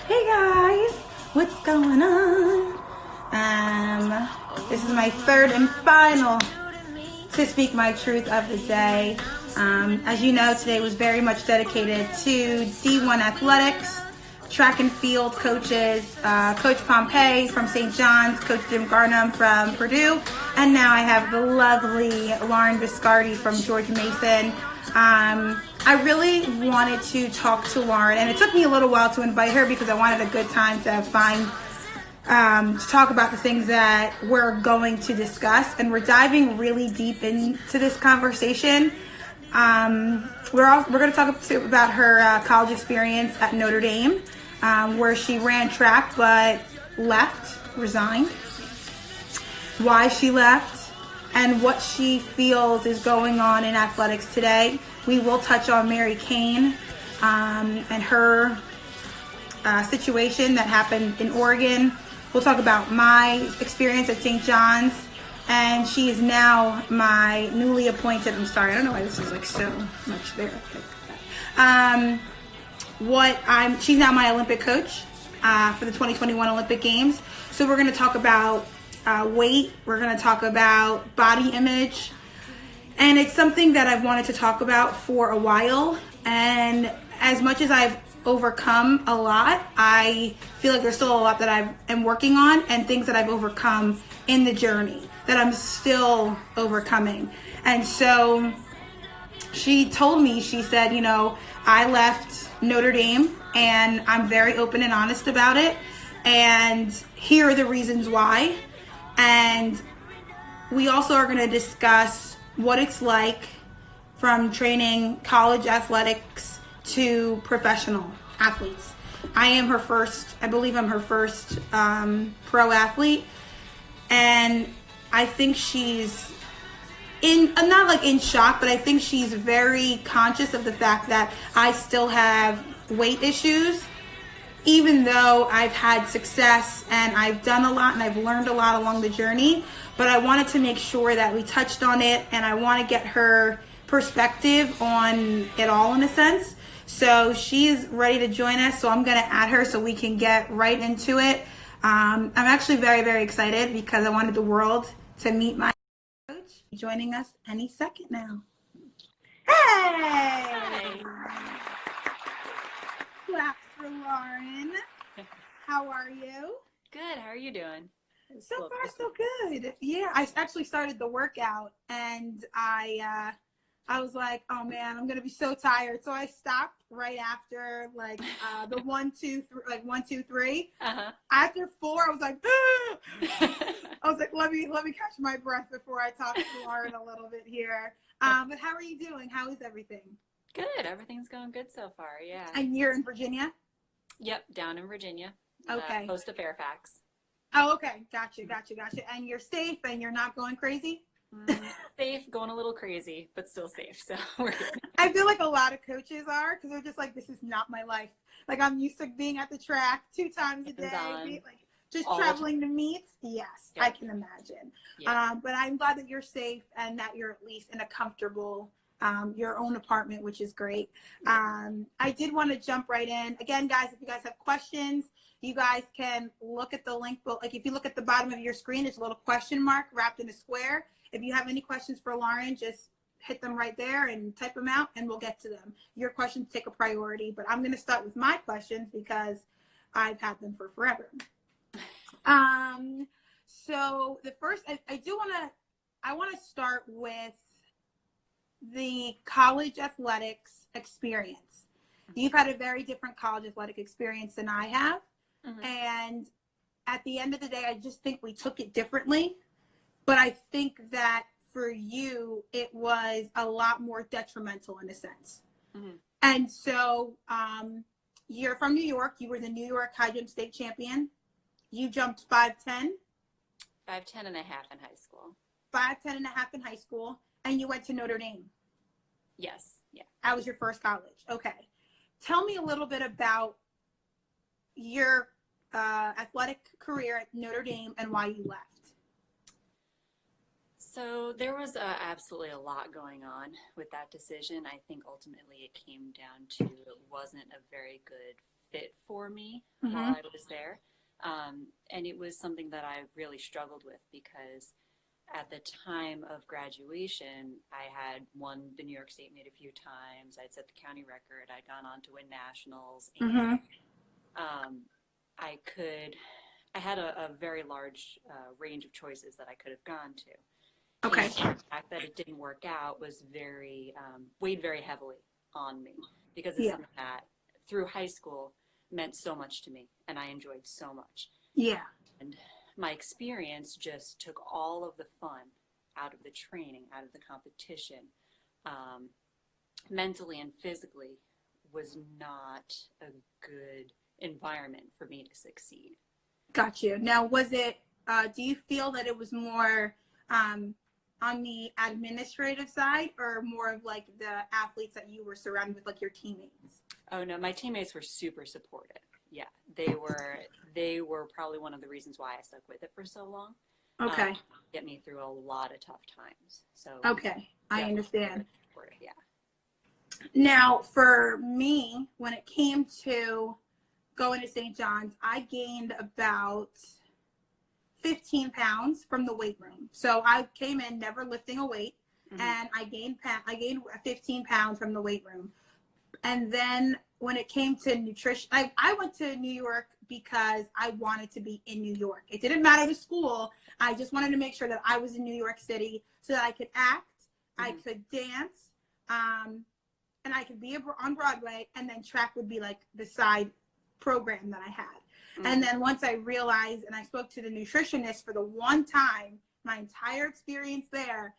Hey guys, what's going on? This is my third and final to speak my truth of the day. As you know, today was very much dedicated to D1 athletics, track and field coaches, Coach Pompey from St. John's, Coach Jim Garnham from Purdue, and now I have the lovely Lauren Biscardi from George Mason. I really wanted to talk to Lauren, and it took me a little while to invite her because I wanted a good time to find to talk about the things that we're going to discuss, and we're diving really deep into this conversation. We're going to talk about her college experience at Notre Dame, where she ran track but resigned, why she left, and what she feels is going on in athletics today. We will touch on Mary Kane and her situation that happened in Oregon. We'll talk about my experience at St. John's, and she is now my newly appointed, I'm sorry, I don't know why this is like so much there. She's now my Olympic coach for the 2021 Olympic Games. So we're going to talk about weight. We're going to talk about body image. And it's something that I've wanted to talk about for a while. And as much as I've overcome a lot, I feel like there's still a lot that I am working on and things that I've overcome in the journey that I'm still overcoming. And so she told me, she said, I left Notre Dame and I'm very open and honest about it. And here are the reasons why. And we also are going to discuss what it's like from training college athletics to professional athletes. I believe I'm her first pro athlete. And I think she's not like in shock, but I think she's very conscious of the fact that I still have weight issues, even though I've had success and I've done a lot and I've learned a lot along the journey. But I wanted to make sure that we touched on it, and I want to get her perspective on it all in a sense. So she's ready to join us, so I'm going to add her so we can get right into it. I'm actually very, very excited because I wanted the world to meet my coach. Joining us any second now. Hey! Claps for Lauren. How are you? Good. How are you doing? So far, so good. Yeah, I actually started the workout, and I was like, oh man, I'm gonna be so tired. So I stopped right after the 1, 2, 3, like 1, 2, 3. After 4, I was like, let me catch my breath before I talk to Lauren a little bit here. But how are you doing? How is everything? Good. Everything's going good so far. Yeah. And you're in Virginia? Yep, down in Virginia. Okay. Close to Fairfax. Oh, okay. Gotcha. And you're safe and you're not going crazy? Safe, going a little crazy, but still safe. So we're good. I feel like a lot of coaches are, because they're just like, this is not my life. Like, I'm used to being at the track 2 times a day, just traveling to meets. Yes, yep. I can imagine. Yep. But I'm glad that you're safe and that you're at least in a comfortable, your own apartment, which is great. I did want to jump right in. Again, guys, if you guys have questions, you guys can look at the link. Like if you look at the bottom of your screen, there's a little question mark wrapped in a square. If you have any questions for Lauren, just hit them right there and type them out and we'll get to them. Your questions take a priority, but I'm going to start with my questions because I've had them for forever. So the first, I want to start with the college athletics experience. You've had a very different college athletic experience than I have. And at the end of the day, I just think we took it differently. But I think that for you, it was a lot more detrimental in a sense. And so you're from New York. You were the New York high jump state champion. You jumped 5'10". 5'10" and a half in high school. 5'10" and a half in high school. And you went to Notre Dame. Yes. Yeah. That was your first college. Okay. Tell me a little bit about your athletic career at Notre Dame and why you left. So there was absolutely a lot going on with that decision. I think ultimately it came down to it wasn't a very good fit for me Mm-hmm. while I was there. And it was something that I really struggled with because at the time of graduation, I had won the New York State meet a few times. I'd set the county record. I'd gone on to win nationals. And Mm-hmm. I had a very large range of choices that I could have gone to. Okay. And the fact that it didn't work out was weighed very heavily on me because it's something that through high school meant so much to me and I enjoyed so much. Yeah. And my experience just took all of the fun out of the training, out of the competition, mentally and physically was not a good environment for me to succeed. Got you. Now, was it, do you feel that it was more on the administrative side or more of like the athletes that you were surrounded with, like your teammates? Oh no, my teammates were super supportive. Yeah, they were probably one of the reasons why I stuck with it for so long. Okay. Get me through a lot of tough times. So okay, I understand. Yeah. Now, for me, when it came to going to St. John's, I gained about 15 pounds from the weight room. So I came in never lifting a weight, and I gained 15 pounds from the weight room. And then when it came to nutrition, I went to New York because I wanted to be in New York. It didn't matter the school. I just wanted to make sure that I was in New York City so that I could act, I could dance, and I could be on Broadway, and then track would be like the side program that I had. And then once I realized, and I spoke to the nutritionist for the one time, my entire experience there,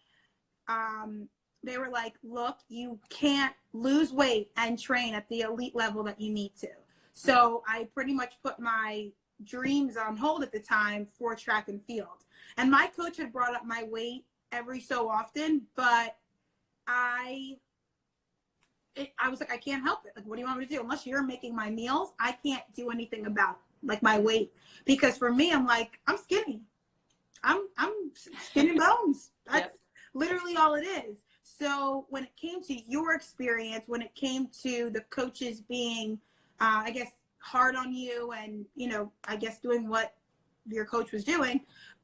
they were like, look, you can't lose weight and train at the elite level that you need to. So I pretty much put my dreams on hold at the time for track and field. And my coach had brought up my weight every so often, but I was like, I can't help it. Like, what do you want me to do? Unless you're making my meals, I can't do anything about like my weight. Because for me, I'm like, I'm skinny. I'm skin and bones. That's literally all it is. So when it came to your experience, when it came to the coaches being, I guess, hard on you and, you know, I guess doing what your coach was doing,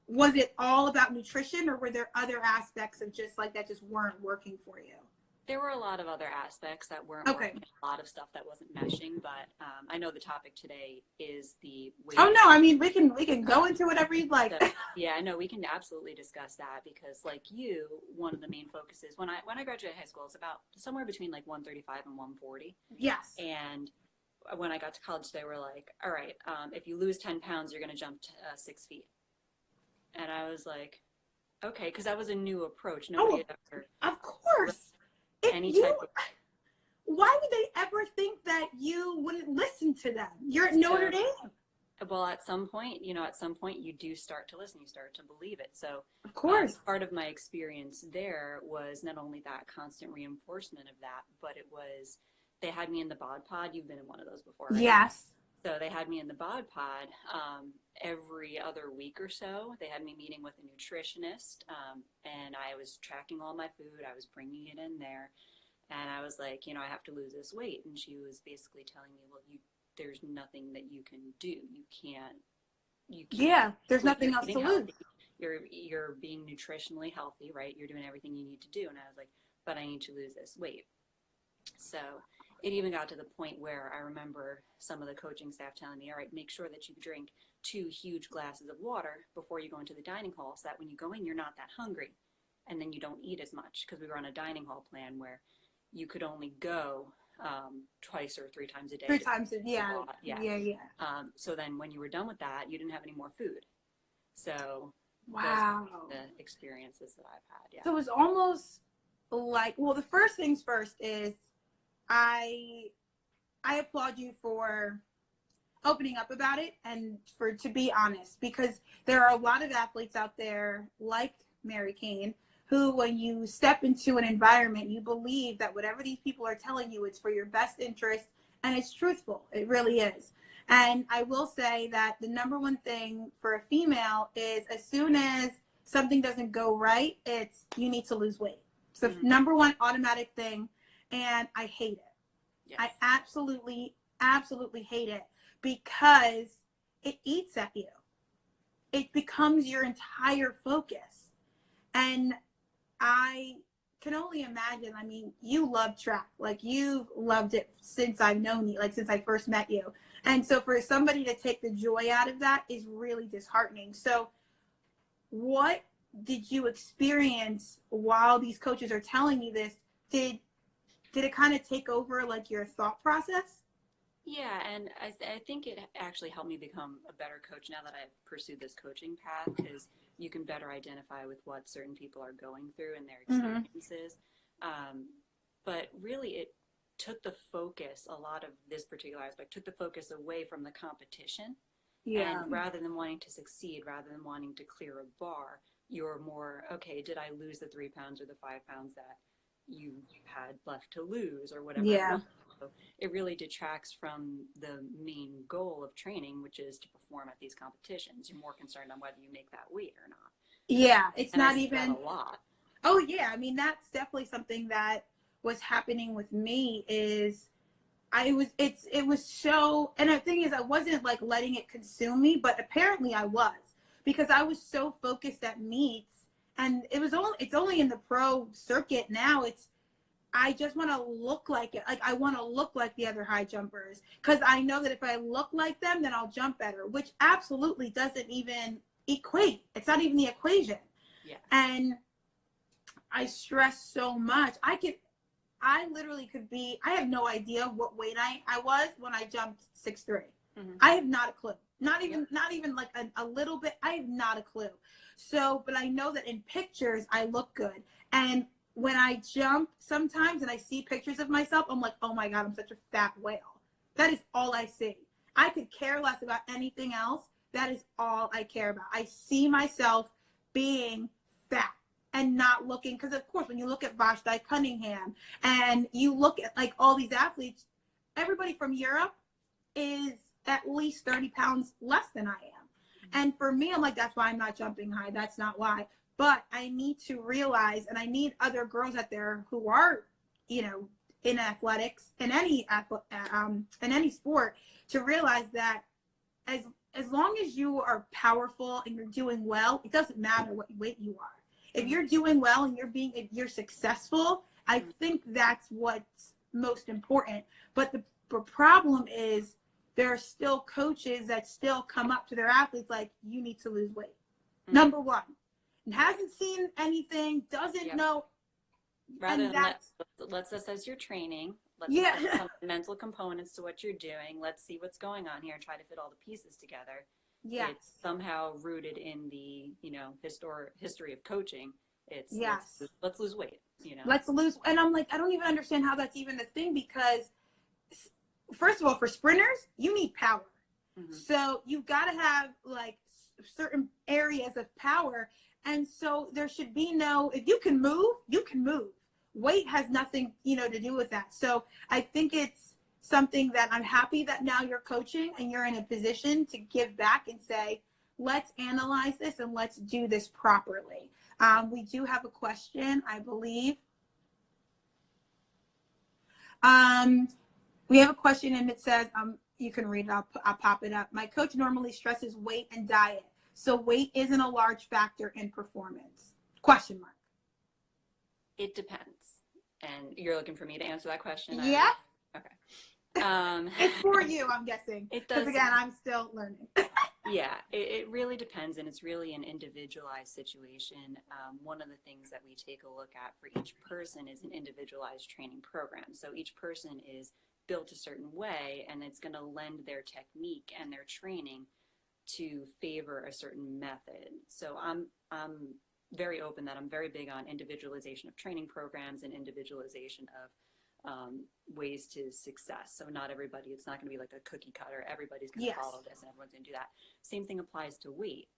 was it all about nutrition or were there other aspects of just like that just weren't working for you? There were a lot of other aspects that weren't working, a lot of stuff that wasn't meshing, but I know the topic today is the weight. Oh no, I mean we can go into whatever you'd like. So, yeah, I know we can absolutely discuss that because like you, one of the main focuses when I graduated high school, it's about somewhere between like 135 and 140. Yes. And when I got to college, they were like, all right, if you lose 10 pounds, you're going to jump to 6 feet. And I was okay, because that was a new approach. Nobody had ever. Of course. Why would they ever think that you wouldn't listen to them? You're at Notre Dame. Well, at some point, you do start to listen. You start to believe it. So, of course, part of my experience there was not only that constant reinforcement of that, but it was they had me in the bod pod. You've been in one of those before, right? Yes. So they had me in the bod pod every other week or so. They had me meeting with a nutritionist, and I was tracking all my food. I was bringing it in there, and I was like, I have to lose this weight. And she was basically telling me, well, there's nothing that you can do. You can't. Yeah, there's nothing else to lose. You're being nutritionally healthy, right? You're doing everything you need to do. And I was like, but I need to lose this weight. So it even got to the point where I remember some of the coaching staff telling me, all right, make sure that you drink 2 huge glasses of water before you go into the dining hall so that when you go in, you're not that hungry. And then you don't eat as much because we were on a dining hall plan where you could only go 2 or 3 times a day. 3 times yeah. So then when you were done with that, you didn't have any more food. So wow. Those are the experiences that I've had. Yeah. So it was almost like, well, the first things first is I applaud you for opening up about it and to be honest, because there are a lot of athletes out there like Mary Kane who, when you step into an environment, you believe that whatever these people are telling you, it's for your best interest and it's truthful. It really is. And I will say that the number one thing for a female is as soon as something doesn't go right, it's you need to lose weight. It's the number one automatic thing. And I hate it. Yes. I absolutely absolutely hate it because it eats at you. It becomes your entire focus. And I can only imagine, I mean, you love track. Like, you've loved it since I've known you, like since I first met you. And so for somebody to take the joy out of that is really disheartening. So what did you experience while these coaches are telling you this? Did it kind of take over like your thought process? Yeah, and I think it actually helped me become a better coach now that I've pursued this coaching path, because you can better identify with what certain people are going through and their experiences. But really, it took the focus, a lot of this particular aspect, took the focus away from the competition. Yeah. And rather than wanting to succeed, rather than wanting to clear a bar, you're more, okay, did I lose the 3 pounds or the 5 pounds that you had left to lose, or whatever it Yeah. was? So it really detracts from the main goal of training, which is to perform at these competitions. You're more concerned on whether you make that weight or not. Yeah. It's And I not see that even. a lot. Oh yeah. I mean, that's definitely something that was happening with me is it was so, and the thing is I wasn't like letting it consume me, but apparently I was, because I was so focused at meets, and it's only in the pro circuit now. I just want to look like it. Like, I want to look like the other high jumpers, because I know that if I look like them, then I'll jump better, which absolutely doesn't even equate. It's not even the equation. Yeah. And I stress so much. I literally could be, I have no idea what weight I was when I jumped 6'3". I have not a clue. Not even like a little bit. I have not a clue. So, but I know that in pictures, I look good. And when I jump sometimes and I see pictures of myself, I'm like, oh my God, I'm such a fat whale. That is all I see. I could care less about anything else. That is all I care about. I see myself being fat and not looking, because of course, when you look at Vashti Cunningham and you look at like all these athletes, everybody from Europe is at least 30 pounds less than I am. And for me, I'm like, that's why I'm not jumping high. That's not why. But I need to realize, and I need other girls out there who are, you know, in athletics, in any sport, to realize that as long as you are powerful and you're doing well, it doesn't matter what weight you are. If you're doing well and you're successful, I think that's what's most important. But the problem is there are still coaches that still come up to their athletes like, you need to lose weight. Number one. Hasn't seen anything, doesn't know. Rather than let's assess your training. Let's assess some mental components to what you're doing. Let's see what's going on here and try to fit all the pieces together. Yes. It's somehow rooted in the, history of coaching. It's let's lose weight, Let's lose. And I'm like, I don't even understand how that's even a thing, because first of all, for sprinters, you need power. So you've got to have like certain areas of power. And so there should be if you can move, you can move. Weight has nothing, to do with that. So I think it's something that I'm happy that now you're coaching and you're in a position to give back and say, let's analyze this and let's do this properly. We do have a question, I believe. We have a question and it says, you can read it, I'll pop it up. My coach normally stresses weight and diet, so weight isn't a large factor in performance? Question mark. It depends. And you're looking for me to answer that question? Yeah. Okay. It's for you, I'm guessing. It does. Because again, I'm still learning. Yeah, it really depends, and it's really an individualized situation. One of the things that we take a look at for each person is an individualized training program. So each person is built a certain way, and it's going to lend their technique and their training to favor a certain method. So I'm very open that I'm very big on individualization of training programs and individualization of ways to success. So not everybody, it's not going to be like a cookie cutter. Everybody's going to follow this and everyone's going to do that. Same thing applies to weight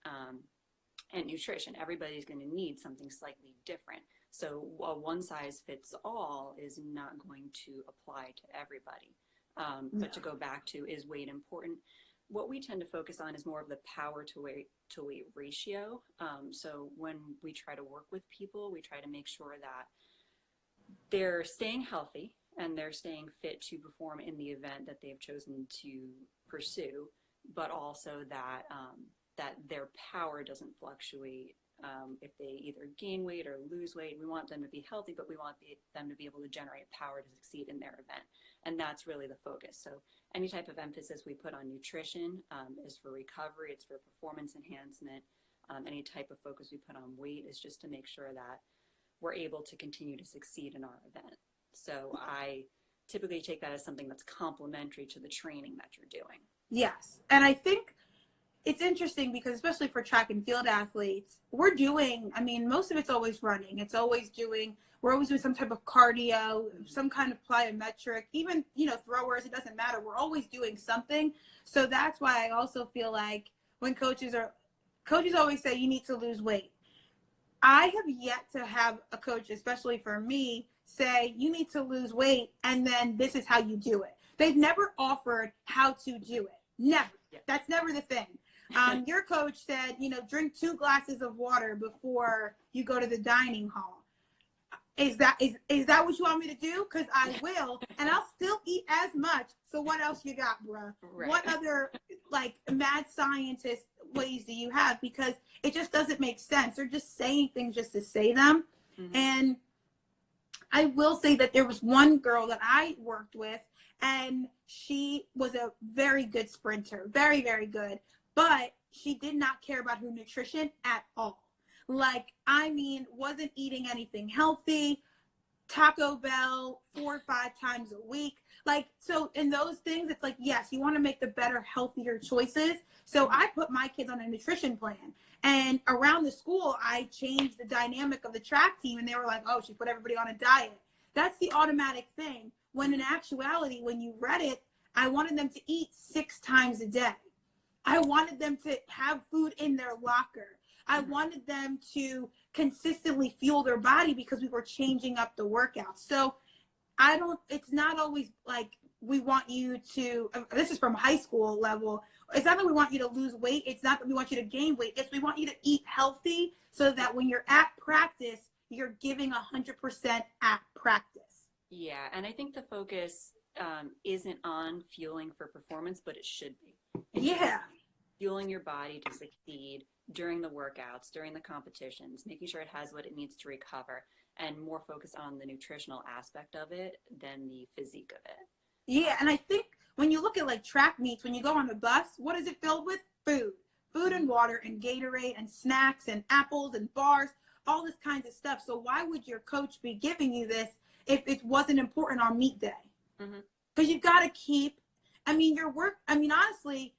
and nutrition. Everybody's going to need something slightly different. So a one size fits all is not going to apply to everybody. But to go back to, is weight important? What we tend to focus on is more of the power to weight ratio. So when we try to work with people, we try to make sure that they're staying healthy and they're staying fit to perform in the event that they've chosen to pursue, but also that that their power doesn't fluctuate if they either gain weight or lose weight. We want them to be healthy, but we want them to be able to generate power to succeed in their event. And that's really the focus. So any type of emphasis we put on nutrition is for recovery, it's for performance enhancement. Any type of focus we put on weight is just to make sure that we're able to continue to succeed in our event. So I typically take that as something that's complementary to the training that you're doing. Yes. And I think it's interesting because especially for track and field athletes, we're doing, I mean, most of it's always running. We're always doing some type of cardio, some kind of plyometric, even, throwers, it doesn't matter. We're always doing something. So that's why I also feel like when coaches always say you need to lose weight. I have yet to have a coach, especially for me, say you need to lose weight and then this is how you do it. They've never offered how to do it. Never. Yeah. That's never the thing. Your coach said, drink 2 glasses of water before you go to the dining hall. Is that what you want me to do? Because I will, and I'll still eat as much. So what else you got, bruh? Right. What other mad scientist ways do you have? Because it just doesn't make sense. They're just saying things just to say them. Mm-hmm. And I will say that there was one girl that I worked with, and she was a very good sprinter, very, very good. But she did not care about her nutrition at all. Wasn't eating anything healthy, Taco Bell 4 or 5 times a week. So in those things, it's yes, you want to make the better, healthier choices. So I put my kids on a nutrition plan. And around the school, I changed the dynamic of the track team. And they were like, oh, she put everybody on a diet. That's the automatic thing. When in actuality, when you read it, I wanted them to eat 6 times a day. I wanted them to have food in their locker. I wanted them to consistently fuel their body because we were changing up the workouts. So it's not always we want you to, this is from high school level. It's not that we want you to lose weight. It's not that we want you to gain weight. It's we want you to eat healthy so that when you're at practice, you're giving 100% at practice. Yeah. And I think the focus isn't on fueling for performance, but it should be. Fueling your body to succeed during the workouts, during the competitions, making sure it has what it needs to recover, and more focused on the nutritional aspect of it than the physique of it. Yeah, and I think when you look at track meets, when you go on the bus, what is it filled with? Food and water and Gatorade and snacks and apples and bars, all this kinds of stuff. So why would your coach be giving you this if it wasn't important on meet day? Because you've got to keep, honestly,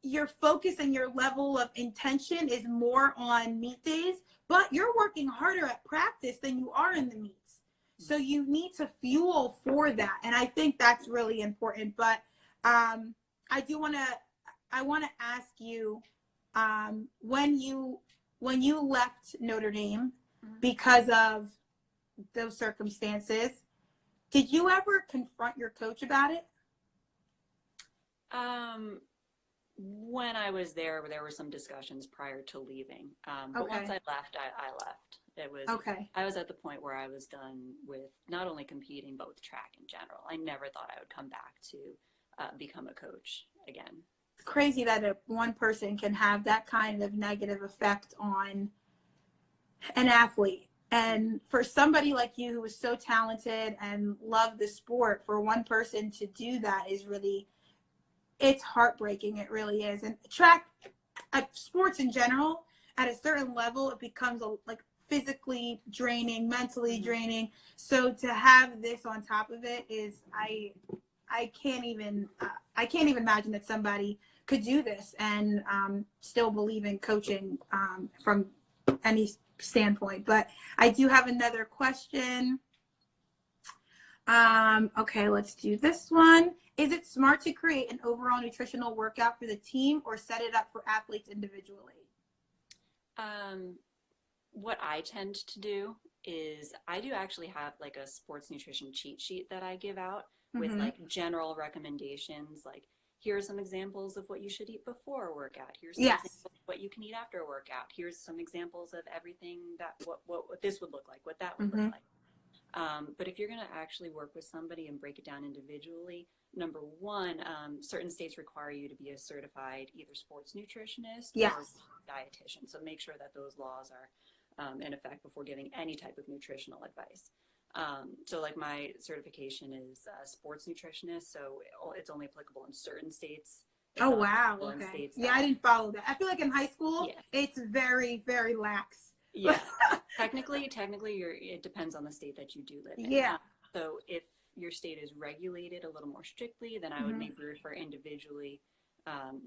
your focus and your level of intention is more on meet days, but you're working harder at practice than you are in the meets. So you need to fuel for that. And I think that's really important. But I want to ask you, when you left Notre Dame because of those circumstances, did you ever confront your coach about it? When I was there were some discussions prior to leaving. But once I left, I left. It was I was at the point where I was done with not only competing, but with track in general. I never thought I would come back to become a coach again. It's crazy that one person can have that kind of negative effect on an athlete. And for somebody like you who was so talented and loved the sport, for one person to do that is really, it's heartbreaking. It really is. And track, sports in general, at a certain level, it becomes physically draining, mentally draining. So to have this on top of it is, I can't even imagine that somebody could do this and still believe in coaching from any standpoint. But I do have another question. Okay, let's do this one. Is it smart to create an overall nutritional workout for the team or set it up for athletes individually? What I tend to do is I do actually have a sports nutrition cheat sheet that I give out with general recommendations. Here are some examples of what you should eat before a workout. Here's some examples of what you can eat after a workout. Here's some examples of everything that what this would look like, what that would look like. But if you're going to actually work with somebody and break it down individually, number one, certain states require you to be a certified either sports nutritionist or Yes. dietitian. So make sure that those laws are in effect before giving any type of nutritional advice. So like my certification is sports nutritionist, so it's only applicable in certain states. It's Oh, not wow. applicable in Okay. states Yeah, that, I didn't follow that. I feel like in high school, yeah. it's very, very lax. Yeah. Technically, it depends on the state that you do live in. Yeah. So if your state is regulated a little more strictly, then I would maybe refer individually.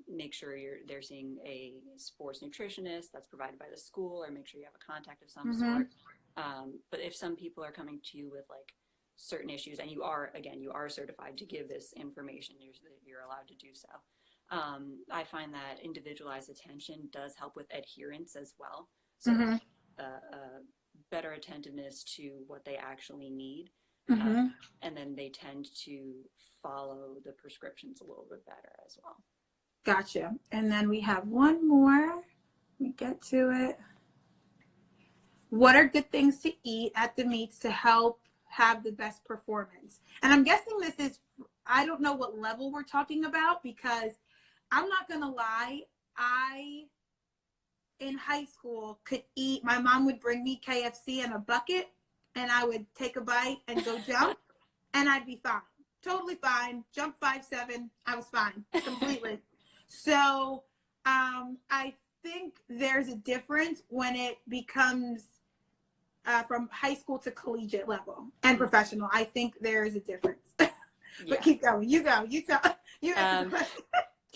Make sure they're seeing a sports nutritionist that's provided by the school, or make sure you have a contact of some sort. But if some people are coming to you with like certain issues, and you are certified to give this information, you're allowed to do so. I find that individualized attention does help with adherence as well. So better attentiveness to what they actually need. And then they tend to follow the prescriptions a little bit better as well. Gotcha. And then we have one more. Let me get to it. What are good things to eat at the meets to help have the best performance? And I'm guessing this is, I don't know what level we're talking about, because I'm not going to lie. In high school, could eat, my mom would bring me KFC in a bucket, and I would take a bite and go jump, and I'd be fine. Totally fine. Jump 5'7", I was fine, completely. So I think there's a difference when it becomes from high school to collegiate level and professional. I think there is a difference. But keep going. You go. You tell. You answer the question.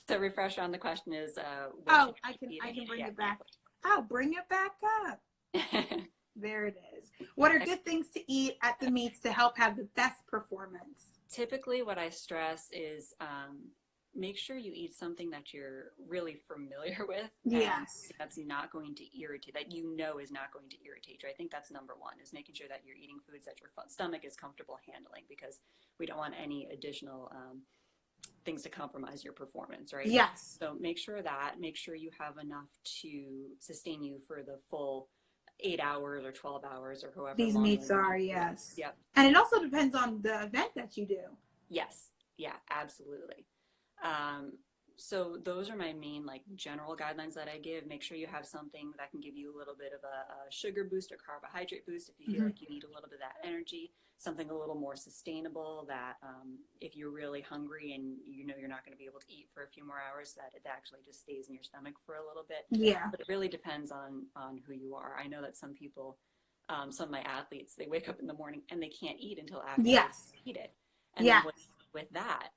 The refresher on the question is I can bring it back. Oh, bring it back up. There it is. What are good things to eat at the meets to help have the best performance? Typically what I stress is make sure you eat something that you're really familiar with. Yes. That's not going to irritate, that you know is not going to irritate you. I think that's number one, is making sure that you're eating foods that your stomach is comfortable handling, because we don't want any additional things to compromise your performance, right? Yes. So make sure you have enough to sustain you for the full 8 hours or 12 hours or however these long meets are. Yes. Yep. And it also depends on the event that you do. Yes. Yeah, absolutely. So those are my main like general guidelines that I give. Make sure you have something that can give you a little bit of a sugar boost or carbohydrate boost if you feel like you need a little bit of that energy. Something a little more sustainable that if you're really hungry and you know you're not going to be able to eat for a few more hours, that it actually just stays in your stomach for a little bit. Yeah. But it really depends on who you are. I know that some people, some of my athletes, they wake up in the morning and they can't eat until after they eat it. And then with that,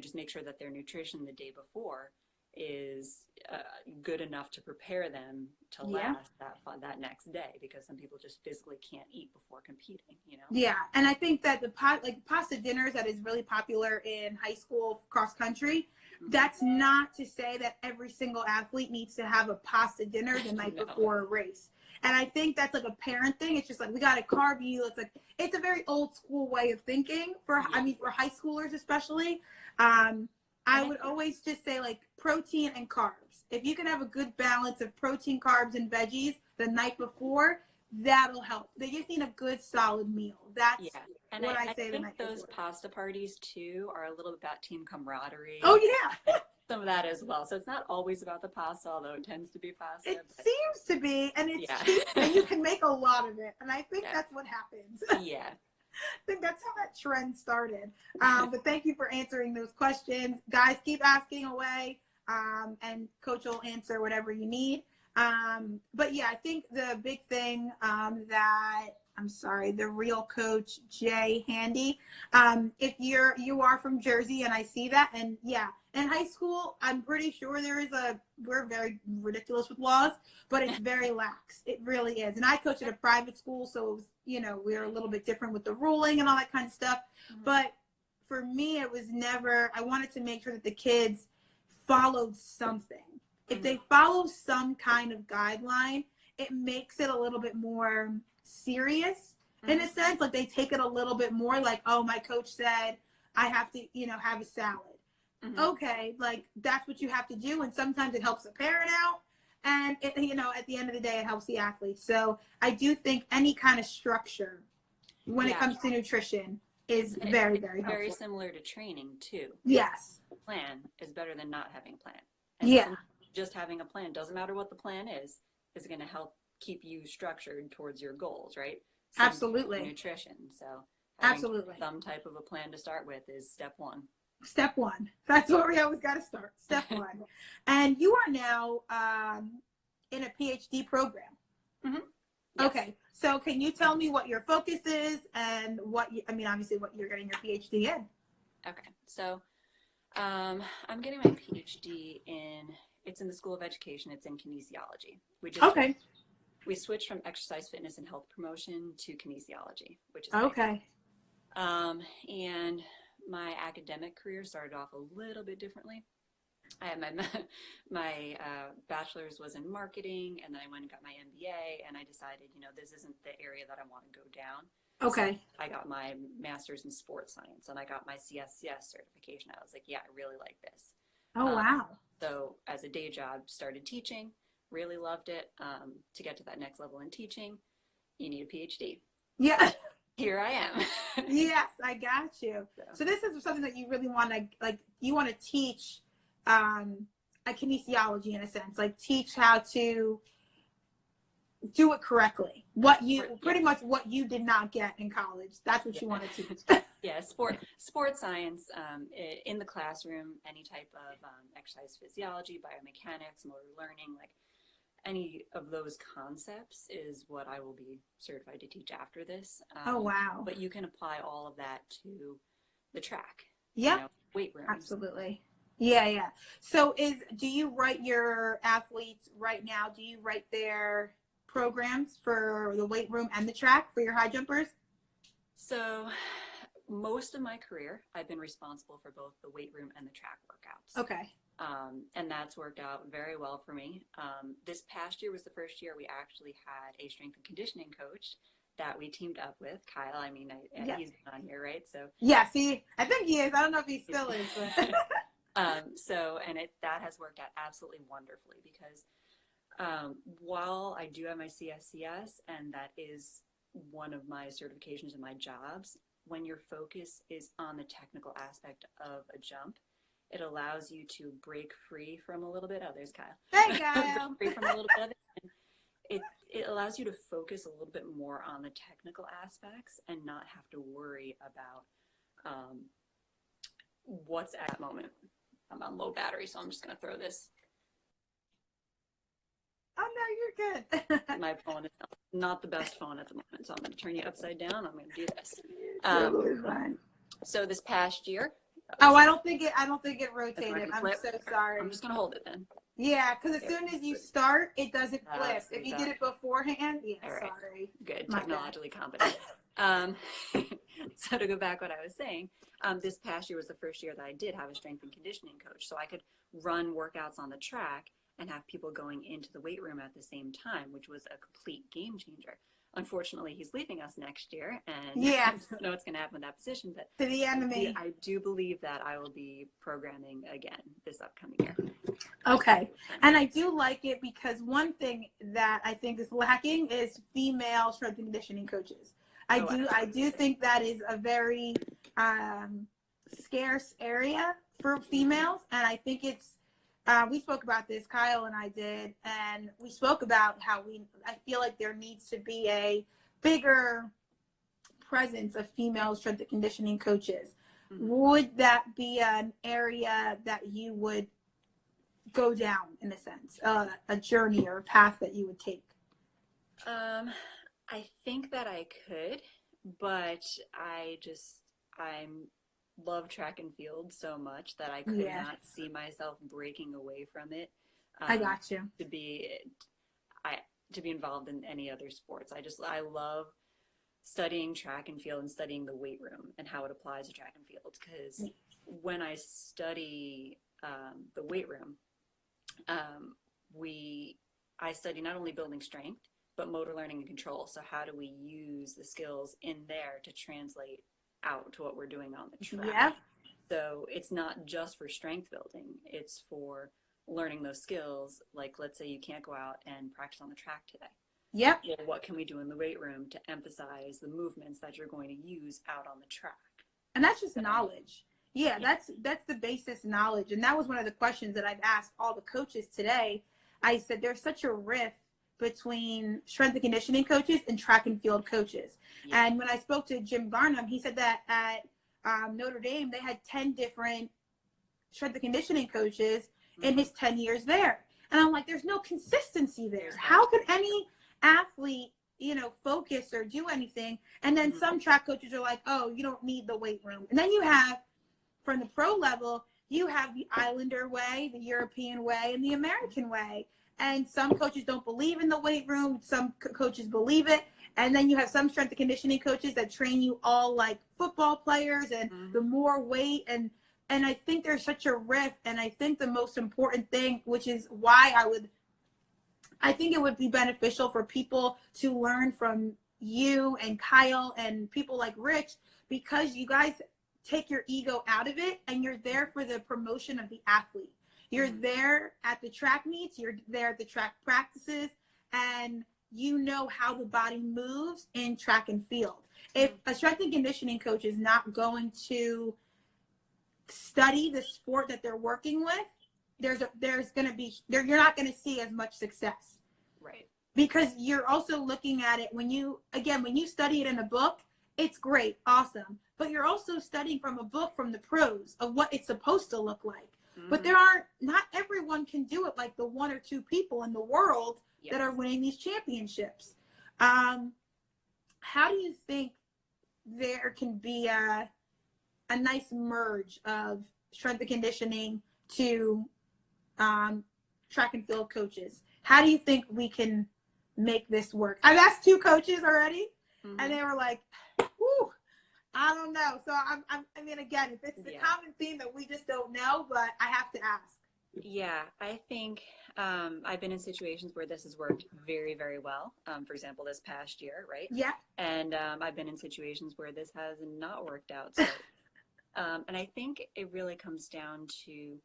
just make sure that their nutrition the day before is good enough to prepare them to last that next day, because some people just physically can't eat before competing, Yeah, and I think that the pasta dinners that is really popular in high school cross country, that's not to say that every single athlete needs to have a pasta dinner the night before a race. And I think that's like a parent thing. It's just like, we got to carb you. It's a very old school way of thinking for high schoolers especially. I would always just say like protein and carbs. If you can have a good balance of protein, carbs, and veggies the night before, that'll help. They just need a good solid meal. That's what I say the night before. Those pasta parties too are a little bit about team camaraderie. Oh yeah. Some of that as well. So it's not always about the pasta, although it tends to be pasta. It seems to be, and it's cheap, and you can make a lot of it. And I think that's what happens. Yeah. I think that's how that trend started. But thank you for answering those questions. Guys, keep asking away, and Coach will answer whatever you need. But yeah, I think the big thing the real Coach Jay Handy, if you are from Jersey, and I see that, and in high school, I'm pretty sure we're very ridiculous with laws, but it's very lax. It really is. And I coach at a private school, so it was, we're a little bit different with the ruling and all that kind of stuff. But for me, it was I wanted to make sure that the kids followed something. If they follow some kind of guideline, it makes it a little bit more serious in a sense. Like they take it a little bit more like, oh, my coach said I have to, have a salad. Okay, like that's what you have to do. And sometimes it helps the parent out. And, at the end of the day, it helps the athlete. So I do think any kind of structure when it Yeah. comes to nutrition is And very, it's very very helpful. similar to training too. Yes. A plan is better than not having a plan. And Yeah. sometimes just having a plan, doesn't matter what the plan is going to help keep you structured towards your goals, right? Same thing with Absolutely. nutrition. So having Absolutely. some type of a plan to start with is step one. Step one. That's where we always got to start. Step one. And you are now in a PhD program. Mm-hmm. Yes. Okay. So can you tell me what your focus is and obviously what you're getting your PhD in? Okay. So I'm getting my PhD it's in the School of Education. It's in kinesiology. We switched from exercise, fitness, and health promotion to kinesiology, which is okay. Nice. And my academic career started off a little bit differently. I had my bachelor's was in marketing, and then I went and got my MBA, and I decided, this isn't the area that I want to go down. Okay. So I got my master's in sports science, and I got my CSCS certification. I was like, yeah, I really like this. Oh, wow. So as a day job, started teaching, really loved it. To get to that next level in teaching, you need a PhD. Yeah. So here I am. Yes, I got you. So this is something that you really want to, you want to teach a kinesiology in a sense, teach how to do it correctly. Pretty much what you did not get in college. That's what you want to teach. Yeah, sports science in the classroom, any type of exercise physiology, biomechanics, motor learning, any of those concepts is what I will be certified to teach after this. Oh, wow. But you can apply all of that to the track. Yeah. Weight rooms. Absolutely. Yeah. So do you write your athletes right now? Do you write their programs for the weight room and the track for your high jumpers? So most of my career, I've been responsible for both the weight room and the track workouts. Okay. And that's worked out very well for me. This past year was the first year we actually had a strength and conditioning coach that we teamed up with, Kyle. He's been on here, right? So yeah, I think he is. I don't know if he still is, but that has worked out absolutely wonderfully because while I do have my CSCS, and that is one of my certifications in my jobs, when your focus is on the technical aspect of a jump, it allows you to break free from a little bit. Oh, there's Kyle. Hey, Kyle. Break free from a little bit of it. And it allows you to focus a little bit more on the technical aspects and not have to worry about what's at that moment. I'm on low battery, so I'm just going to throw this. Oh, no, you're good. My phone is not the best phone at the moment, so I'm going to turn you upside down. I'm going to do this. Totally fine. So this past year. Oh, I don't think it rotated. I'm so sorry. I'm just going to hold it then. Yeah, because as soon as you start, it doesn't flip. Exactly. If you did it beforehand, yeah, right. Sorry. Good, technologically competent. So to go back what I was saying, this past year was the first year that I did have a strength and conditioning coach. So I could run workouts on the track and have people going into the weight room at the same time, which was a complete game changer. Unfortunately, he's leaving us next year, and I don't know what's going to happen with that position. But to the enemy, I do believe that I will be programming again this upcoming year. Okay, and I do like it because one thing that I think is lacking is female strength and conditioning coaches. I do think that is a very scarce area for females, and I think it's. We spoke about this, Kyle and I did, and we spoke about how I feel like there needs to be a bigger presence of female strength and conditioning coaches. Mm-hmm. Would that be an area that you would go down, in a sense, a journey or a path that you would take? I think that I could, but I love track and field so much that I could not see myself breaking away from it. I got you. To be involved in any other sports. I love studying track and field and studying the weight room and how it applies to track and field. Because when I study the weight room, I study not only building strength, but motor learning and control. So how do we use the skills in there to translate out to what we're doing on the track? Yeah. So it's not just for strength building, it's for learning those skills. Like, let's say you can't go out and practice on the track today. Yep. Well, what can we do in the weight room to emphasize the movements that you're going to use out on the track? And that's just So, knowledge. Yeah, that's the basis knowledge. And that was one of the questions that I've asked all the coaches today. I said there's such a rift between strength and conditioning coaches and track and field coaches. yeah. And when I spoke to Jim Garnham, he said that at Notre Dame, they had 10 different strength and conditioning coaches in his 10 years there. And I'm like, there's no consistency there. How could any athlete, focus or do anything? And then some track coaches are like, oh, you don't need the weight room. And then you have, from the pro level, you have the Islander way, the European way, and the American way. And some coaches don't believe in the weight room. Some coaches believe it. And then you have some strength and conditioning coaches that train you all like football players and the more weight. And I think there's such a rift. And I think the most important thing, which is why I think it would be beneficial for people to learn from you and Kyle and people like Rich, because you guys take your ego out of it and you're there for the promotion of the athlete. You're there at the track meets, you're there at the track practices, and you know how the body moves in track and field. If a strength and conditioning coach is not going to study the sport that they're working with, there's going to be, you're not going to see as much success. Right. Because you're also looking at it when you study it in a book, it's great, awesome. But you're also studying from a book from the pros of what it's supposed to look like. But not everyone can do it like the one or two people in the world that are winning these championships. How do you think there can be a nice merge of strength and conditioning to track and field coaches? How do you think we can make this work? I've asked 2 coaches already, and they were like, whew, I don't know. So I mean, again, if it's the common theme that we just don't know, but I have to ask. Yeah, I think I've been in situations where this has worked very, very well. For example, this past year, right? Yeah. And I've been in situations where this has not worked out. So, and I think it really comes down to,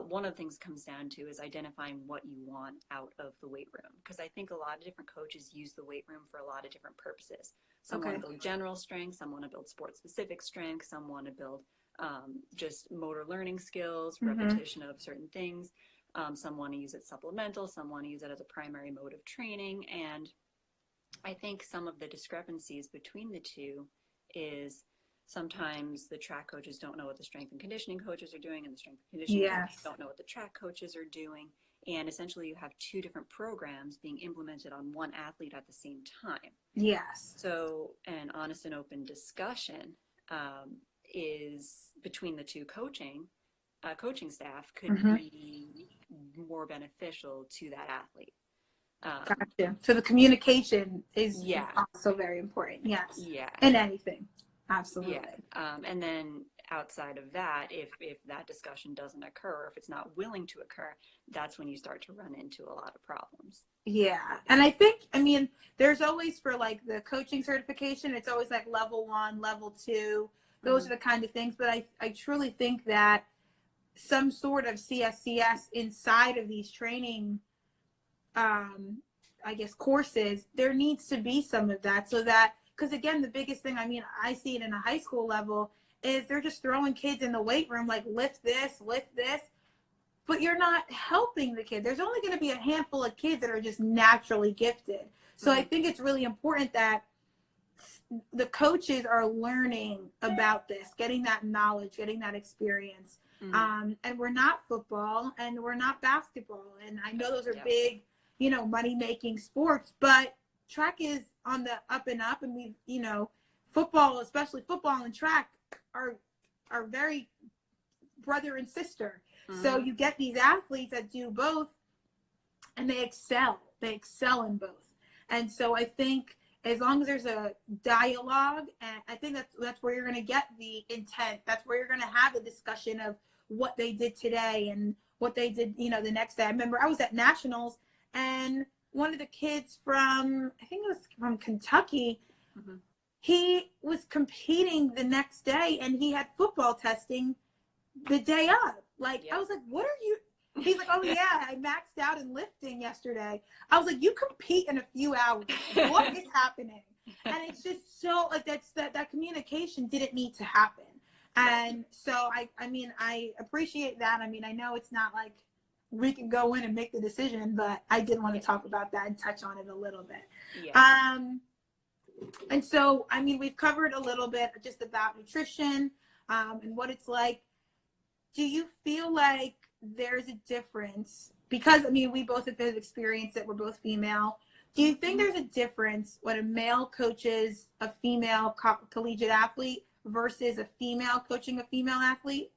one of the things it comes down to is identifying what you want out of the weight room. Because I think a lot of different coaches use the weight room for a lot of different purposes. Some want to build general strength, some want to build sport-specific strength, some want to build just motor learning skills, repetition of certain things. Some want to use it supplemental, some want to use it as a primary mode of training. And I think some of the discrepancies between the two is sometimes the track coaches don't know what the strength and conditioning coaches are doing, and the strength and conditioning coaches don't know what the track coaches are doing. And essentially you have 2 different programs being implemented on one athlete at the same time. Yes. So an honest and open discussion is between the 2 coaching staff could be more beneficial to that athlete. Gotcha. So the communication is also very important. Yes. Yeah. In anything. Absolutely. Yeah. And then outside of that, if that discussion doesn't occur, or if it's not willing to occur, that's when you start to run into a lot of problems. Yeah. And I think, there's always, for like the coaching certification, it's always like level 1, level 2. Those are the kind of things. But I truly think that some sort of CSCS inside of these training, courses, there needs to be some of that, so that, because again, the biggest thing, I see it in a high school level, is they're just throwing kids in the weight room, like lift this, but you're not helping the kid. There's only going to be a handful of kids that are just naturally gifted. So I think it's really important that the coaches are learning about this, getting that knowledge, getting that experience. And we're not football and we're not basketball. And I know those are big, money-making sports, but track is on the up and up. And football, especially football and track, are very brother and sister. So you get these athletes that do both, and they excel in both. And so I think as long as there's a dialogue, and I think that's where you're going to get the intent. That's where you're going to have a discussion of what they did today and what they did, the next day. I remember I was at Nationals, and one of the kids from, I think it was from Kentucky, he was competing the next day, and he had football testing the day of. I was like, what are you? He's like, oh yeah, I maxed out in lifting yesterday. I was like, you compete in a few hours. What is happening? And it's just so like that communication didn't need to happen. And so I mean, I appreciate that. I mean, I know it's not like we can go in and make the decision, but I did want to talk about that and touch on it a little bit. Yeah. And so, I mean, we've covered a little bit just about nutrition and what it's like. Do you feel like there's a difference? Because, I mean, we both have experienced it. We're both female. Do you think there's a difference when a male coaches a female collegiate athlete versus a female coaching a female athlete?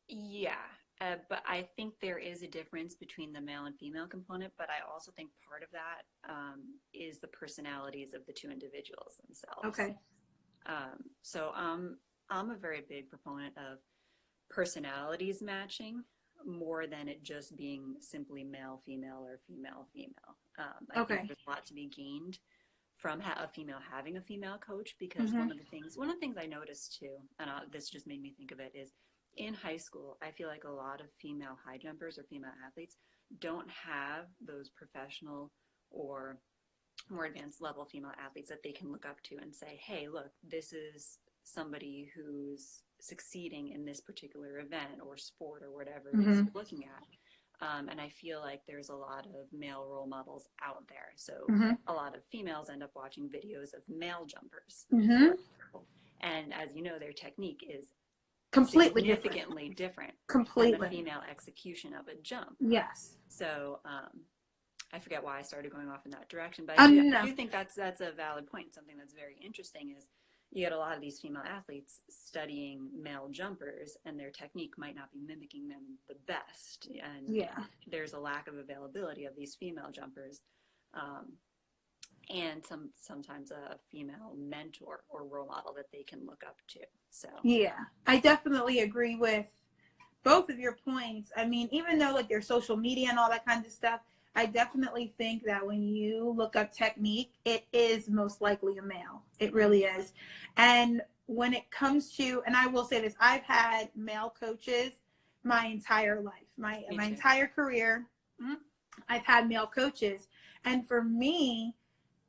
Yeah. But I think there is a difference between the male and female component, but I also think part of that is the personalities of the two individuals themselves. Okay. So I'm a very big proponent of personalities matching more than it just being simply male, female, or female, female. I think there's a lot to be gained from a female having a female coach, because one of the things I noticed too, and this just made me think of it, is in high school, I feel like a lot of female high jumpers or female athletes don't have those professional or more advanced level female athletes that they can look up to and say, hey, look, this is somebody who's succeeding in this particular event or sport or whatever it is you're looking at. And I feel like there's a lot of male role models out there. So a lot of females end up watching videos of male jumpers. And as you know, their technique is Completely significantly different Completely. than the female execution of a jump. Yes. So I forget why I started going off in that direction, but I do think that's a valid point. Something that's very interesting is you get a lot of these female athletes studying male jumpers, and their technique might not be mimicking them the best. And there's a lack of availability of these female jumpers. And sometimes a female mentor or role model that they can look up to. So yeah, I definitely agree with both of your points. I mean, even though like there's social media and all that kind of stuff, I definitely think that when you look up technique, it is most likely a male. It really is. And when it comes to, and I will say this, I've had male coaches my entire life, my entire career. I've had male coaches, and for me,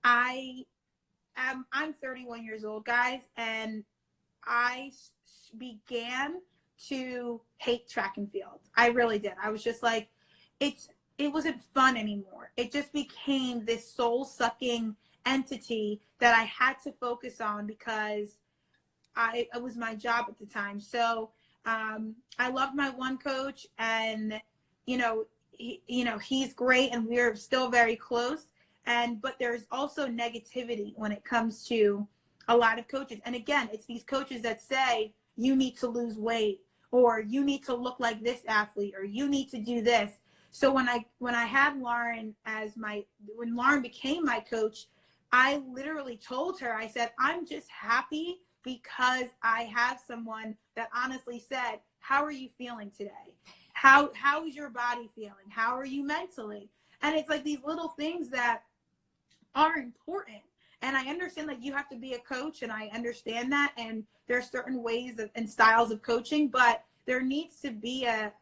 I'm 31 years old, guys, and I began to hate track and field. I really did. I was just like, it wasn't fun anymore. It just became this soul-sucking entity that I had to focus on because it was my job at the time. So I loved my one coach, and he's great, and we're still very close. But there's also negativity when it comes to a lot of coaches. And again, it's these coaches that say, you need to lose weight, or you need to look like this athlete, or you need to do this. So when I had Lauren when Lauren became my coach, I literally told her, I said, I'm just happy because I have someone that honestly said, how are you feeling today? How is your body feeling? How are you mentally? And it's like these little things that are important. And I understand that you have to be a coach, and I understand that. And there are certain ways and styles of coaching, but there needs to be an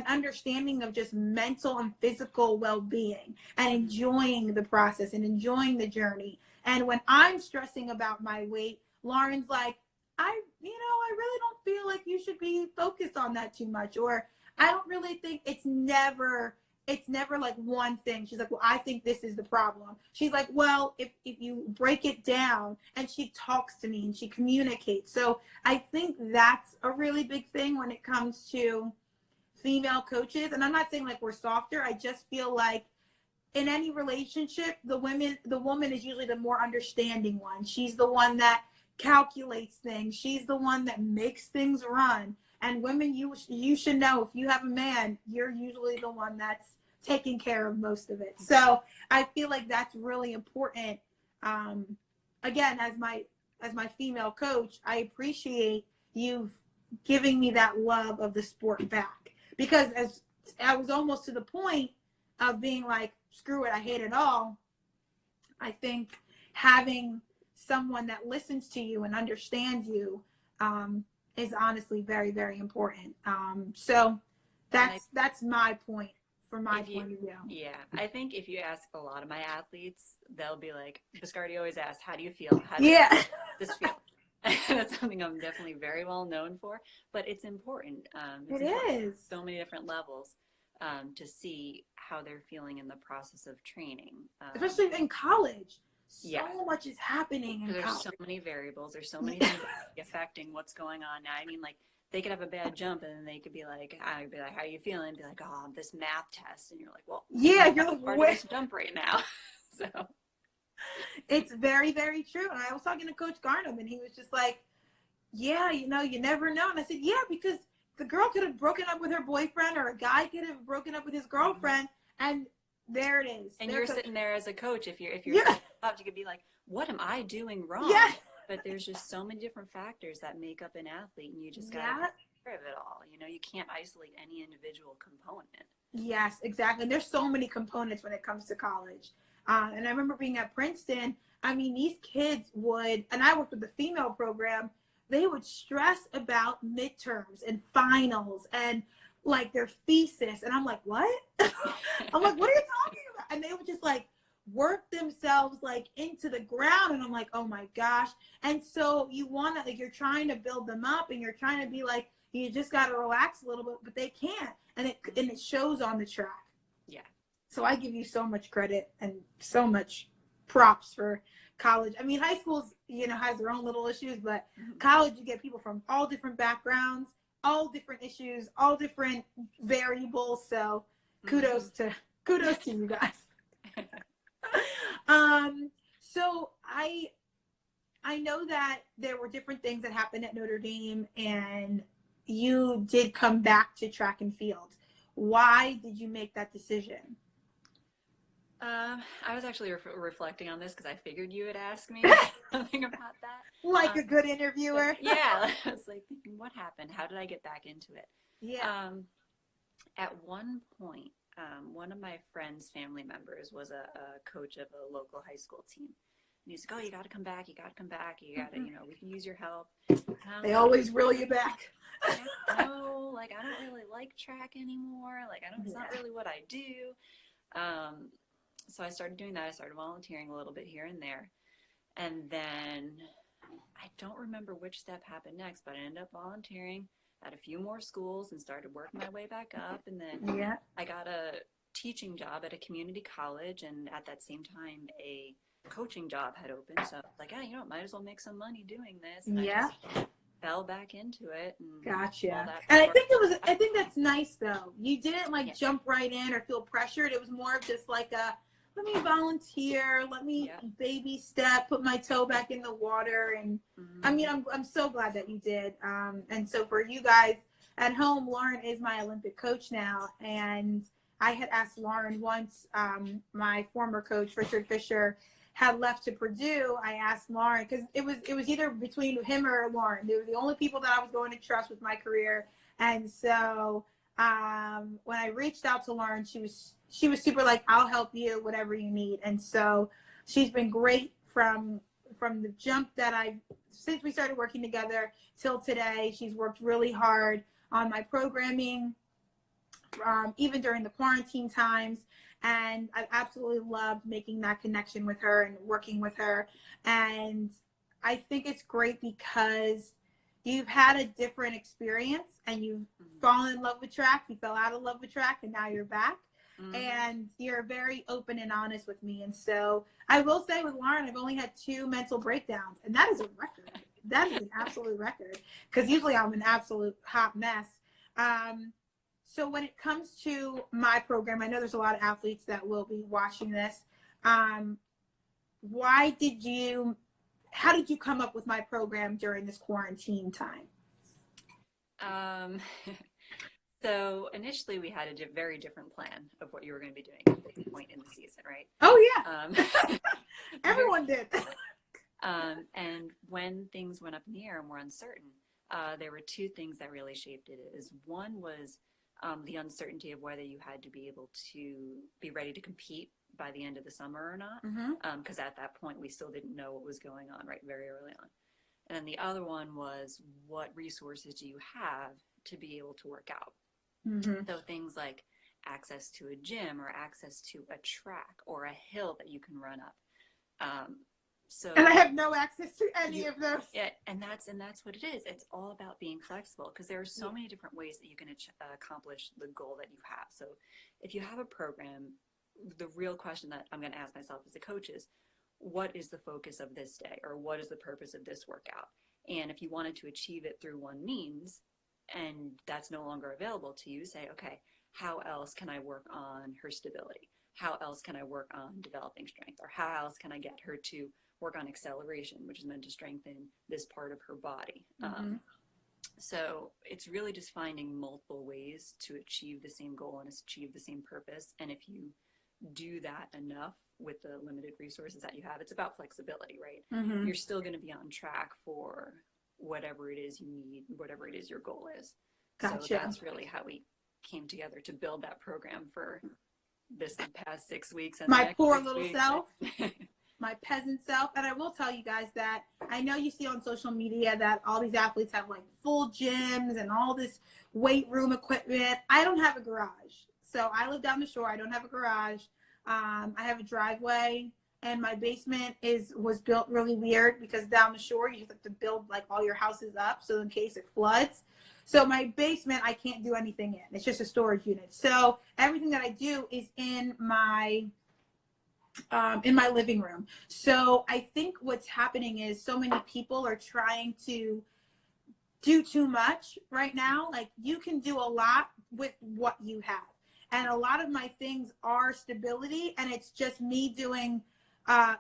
understanding of just mental and physical well-being and enjoying the process and enjoying the journey. And when I'm stressing about my weight, Lauren's like, I really don't feel like you should be focused on that too much. Or I don't really think it's never like one thing. She's like, well, I think this is the problem. She's like, well, if you break it down, and she talks to me and she communicates. So I think that's a really big thing when it comes to female coaches. And I'm not saying like we're softer. I just feel like in any relationship, the woman is usually the more understanding one. She's the one that calculates things. She's the one that makes things run. And women, you should know, if you have a man, you're usually the one that's taking care of most of it. So I feel like that's really important. Again, as my female coach, I appreciate you giving me that love of the sport back, because as I was almost to the point of being like, screw it, I hate it all. I think having someone that listens to you and understands you is honestly very, very important. So That's my point, from my point of view. Yeah, I think if you ask a lot of my athletes, they'll be like, Biscardi always asks, how do you feel? How does this feel? That's something I'm definitely very well known for, but it's important. It important is. so many different levels to see how they're feeling in the process of training. Especially in college. Yeah. So much is happening in college. There's so many variables. There's so many things that are affecting what's going on now. I mean, like, they could have a bad jump and then they could be like, I'd be like, how are you feeling? And be like, oh, this math test. And you're like, well, yeah, you're like, part of this jump right now. So it's very, very true. And I was talking to Coach Garnham and he was just like, yeah, you know, you never know. And I said, yeah, because the girl could have broken up with her boyfriend or a guy could have broken up with his girlfriend and there it is. And you're sitting there as a coach. If you're up, you could be like, what am I doing wrong? Yeah. But there's just so many different factors that make up an athlete, and you just got to take care of it all. You know, you can't isolate any individual component. Yes, exactly. And there's so many components when it comes to college. And I remember being at Princeton. I mean, these kids would, and I worked with the female program, they would stress about midterms and finals and like their thesis. And I'm like, what? I'm like, what are you talking about? And they would just like work themselves like into the ground. And I'm like, oh my gosh. And so you want to, like, you're trying to build them up and you're trying to be like, you just got to relax a little bit, but they can't. And it shows on the track. Yeah. So I give you so much credit and so much props for college. I mean, high school's, you know, has their own little issues, but college, you get people from all different backgrounds, all different issues, all different variables. So kudos to you guys. So I know that there were different things that happened at Notre Dame and you did come back to track and field. Why did you make that decision? I was actually reflecting on this because I figured you would ask me something about that. Like a good interviewer. Yeah. I was like thinking, what happened? How did I get back into it? Yeah. At one point, one of my friend's family members was a coach of a local high school team. And he's like, oh, you got to come back. You got to come back. You got to, you know, we can use your help. They always reel you back. No, like, I don't really like track anymore. Like, it's not really what I do. So I started doing that. I started volunteering a little bit here and there. And then I don't remember which step happened next, but I ended up volunteering at a few more schools and started working my way back up. And then I got a teaching job at a community college. And at that same time, a coaching job had opened. So I was like, you know, might as well make some money doing this. And I just fell back into it. And gotcha. And I think that's nice though. You didn't jump right in or feel pressured. It was more of just like let me volunteer, let me baby step, put my toe back in the water. And I mean, I'm so glad that you did. And so for you guys at home, Lauren is my Olympic coach now. And I had asked Lauren once, my former coach, Richard Fisher, had left to Purdue. I asked Lauren, because it was either between him or Lauren. They were the only people that I was going to trust with my career. And so when I reached out to Lauren, she was super like, I'll help you, whatever you need. And so she's been great from the jump since we started working together till today. She's worked really hard on my programming, even during the quarantine times. And I absolutely loved making that connection with her and working with her. And I think it's great because you've had a different experience and you've fallen in love with track. You fell out of love with track and now you're back. And you're very open and honest with me. And so I will say with Lauren, I've only had 2 mental breakdowns, and that is a record. That is an absolute record, because usually I'm an absolute hot mess. So when it comes to my program, I know there's a lot of athletes that will be watching this. How did you come up with my program during this quarantine time? So initially we had a very different plan of what you were going to be doing at this point in the season, right? Oh yeah. Everyone did. And when things went up in the air and were uncertain, there were 2 things that really shaped it. One was the uncertainty of whether you had to be able to be ready to compete by the end of the summer or not. Because at that point we still didn't know what was going on, right, very early on. And the other one was, what resources do you have to be able to work out? So things like access to a gym or access to a track or a hill that you can run up. And I have no access to any of those. Yeah, and that's what it is. It's all about being flexible, because there are so many different ways that you can accomplish the goal that you have. So if you have a program, the real question that I'm going to ask myself as a coach is, what is the focus of this day, or what is the purpose of this workout? And if you wanted to achieve it through one means and that's no longer available to you, say, okay, how else can I work on her stability? How else can I work on developing strength? Or how else can I get her to work on acceleration, which is meant to strengthen this part of her body? So it's really just finding multiple ways to achieve the same goal and achieve the same purpose. And if you do that enough with the limited resources that you have, it's about flexibility, right? You're still going to be on track for whatever it is you need, whatever it is your goal is. Gotcha. So that's really how we came together to build that program for this past 6 weeks. And my poor little self. My peasant self. And I will tell you guys that I know you see on social media that all these athletes have like full gyms and all this weight room equipment. I don't have a garage. So I live down the shore. I don't have a garage. I have a driveway, and my basement was built really weird because down the shore you just have to build like all your houses up so in case it floods. So my basement I can't do anything in. It's just a storage unit. So everything that I do is in my living room. So I think what's happening is so many people are trying to do too much right now. Like, you can do a lot with what you have. And a lot of my things are stability, and it's just me doing high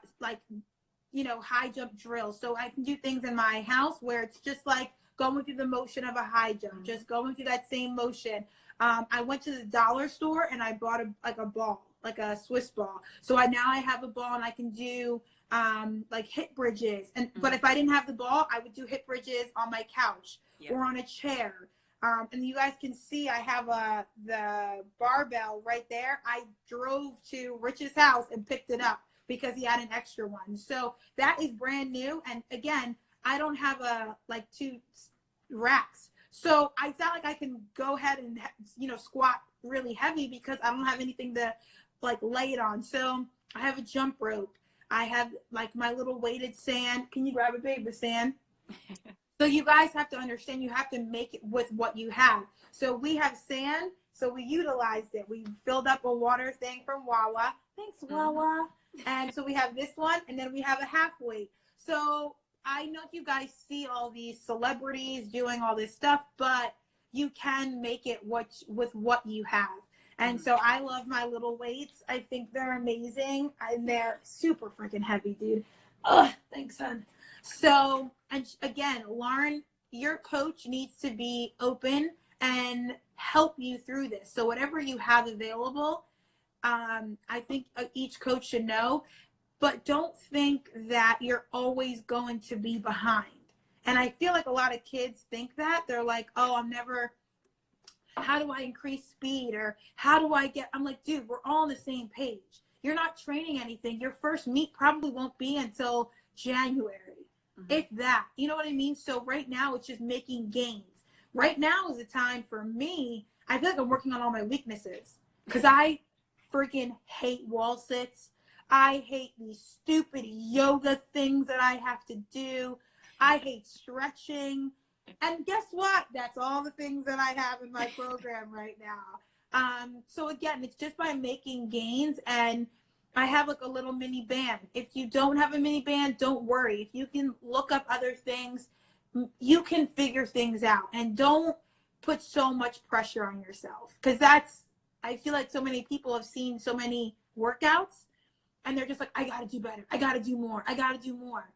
jump drills. So I can do things in my house where it's just like going through the motion of a high jump, just going through that same motion. I went to the dollar store and I bought a ball, like a Swiss ball. So now I have a ball and I can do like hip bridges. But if I didn't have the ball, I would do hip bridges on my couch or on a chair. And you guys can see I have the barbell right there. I drove to Rich's house and picked it up because he had an extra one. So that is brand new. And again, I don't have two racks. So it's not like I can go ahead and, squat really heavy because I don't have anything to lay it on. So I have a jump rope. I have my little weighted sand. Can you grab a babe, the sand? So you guys have to understand, you have to make it with what you have. So we have sand, so we utilized it. We filled up a water thing from Wawa. Thanks, Wawa. And so we have this one, and then we have a half weight. So I know you guys see all these celebrities doing all this stuff, but you can make it with what you have. And so I love my little weights. I think they're amazing, and they're super freaking heavy, dude. Ugh, thanks, son. So, and again, Lauren, your coach needs to be open and help you through this. So whatever you have available, I think each coach should know, but don't think that you're always going to be behind. And I feel like a lot of kids think that. They're like, oh, how do I increase speed? Or how do I I'm like, dude, we're all on the same page. You're not training anything. Your first meet probably won't be until January. If that, you know what I mean? So right now it's just making gains. Right now is the time for me. I feel like I'm working on all my weaknesses because I freaking hate wall sits. I hate these stupid yoga things that I have to do. I hate stretching. And guess what? That's all the things that I have in my program right now. So again, it's just by making gains, and I have a little mini band. If you don't have a mini band, don't worry. If you can look up other things, you can figure things out. And don't put so much pressure on yourself. Because I feel like so many people have seen so many workouts, and they're just like, I got to do better. I got to do more. I got to do more.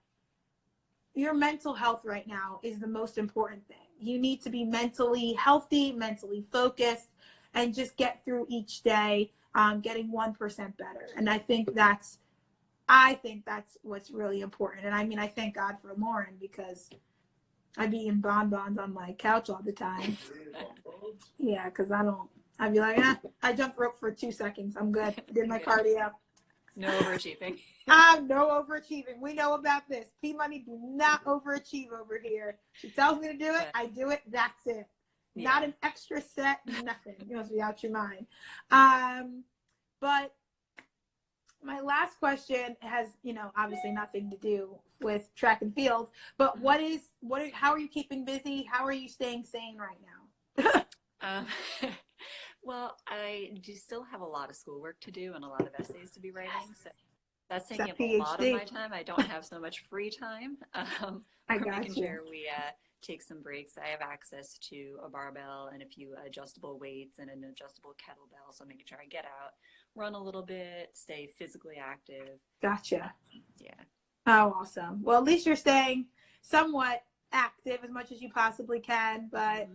Your mental health right now is the most important thing. You need to be mentally healthy, mentally focused, and just get through each day. Getting 1% better. And I think that's what's really important. And I thank God for Lauren, because I'd be eating bonbons on my couch all the time. Yeah, because I'd be like, I jumped rope for 2 seconds. I'm good. I did my cardio. No overachieving. No overachieving. We know about this. P Money do not overachieve over here. She tells me to do it. I do it. That's it. not an extra set, nothing. You must be out your mind. But my last question has, obviously nothing to do with track and field, but how are you keeping busy? How are you staying sane right now? Well, I do still have a lot of schoolwork to do and a lot of essays to be writing. So that's taking up a lot of my time. I don't have so much free time. We're making sure we take some breaks. I have access to a barbell and a few adjustable weights and an adjustable kettlebell. So making sure I get out, run a little bit, stay physically active. Gotcha. Yeah. Oh, awesome. Well, at least you're staying somewhat active as much as you possibly can, but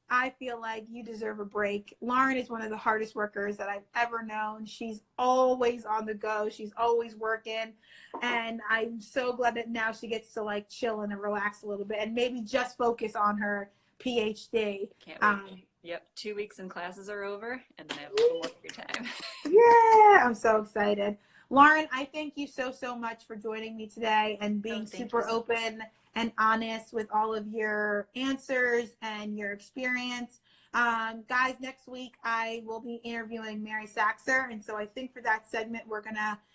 I feel like you deserve a break. Lauren is one of the hardest workers that I've ever known. She's always on the go. She's always working. And I'm so glad that now she gets to like chill and relax a little bit and maybe just focus on her PhD. Can't wait. Yep. 2 weeks and classes are over and then I have a little more free time. Yeah, I'm so excited. Lauren, I thank you so much for joining me today and being super open and honest with all of your answers and your experience. Guys, next week I will be interviewing Mary Saxer. And so I think for that segment,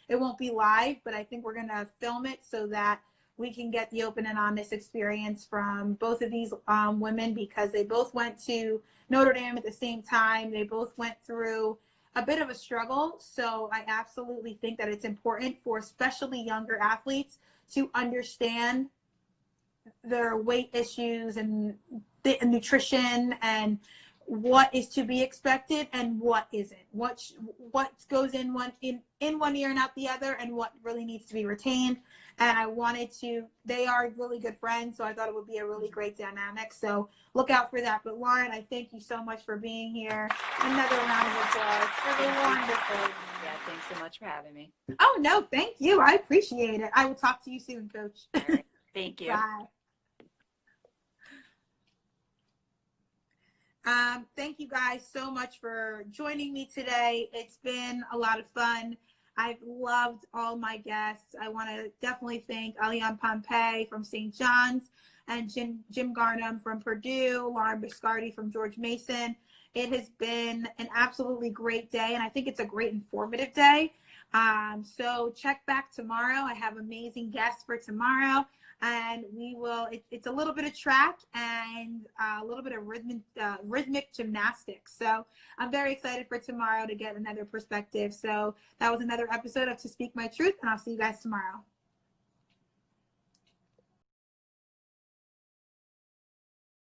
it won't be live, but I think we're going to film it so that we can get the open and honest experience from both of these women, because they both went to Notre Dame at the same time. They both went through a bit of a struggle. So I absolutely think that it's important for especially younger athletes to understand their weight issues and the nutrition and what is to be expected and what isn't, what goes in one ear and out the other, and what really needs to be retained. And they are really good friends, so I thought it would be a really great dynamic. So look out for that. But Lauren, I thank you so much for being here. Another round of applause. Wonderful. Yeah, thanks so much for having me. Oh, no, thank you. I appreciate it. I will talk to you soon, Coach. All right. Thank you. Bye. Thank you guys so much for joining me today. It's been a lot of fun. I've loved all my guests. I want to definitely thank Aliane Pompey from St. John's and Jim Garnham from Purdue, Lauren Biscardi from George Mason. It has been an absolutely great day, and I think it's a great informative day. So check back tomorrow. I have amazing guests for tomorrow. And it's a little bit of track and a little bit of rhythmic gymnastics. So I'm very excited for tomorrow to get another perspective. So that was another episode of To Speak My Truth, and I'll see you guys tomorrow.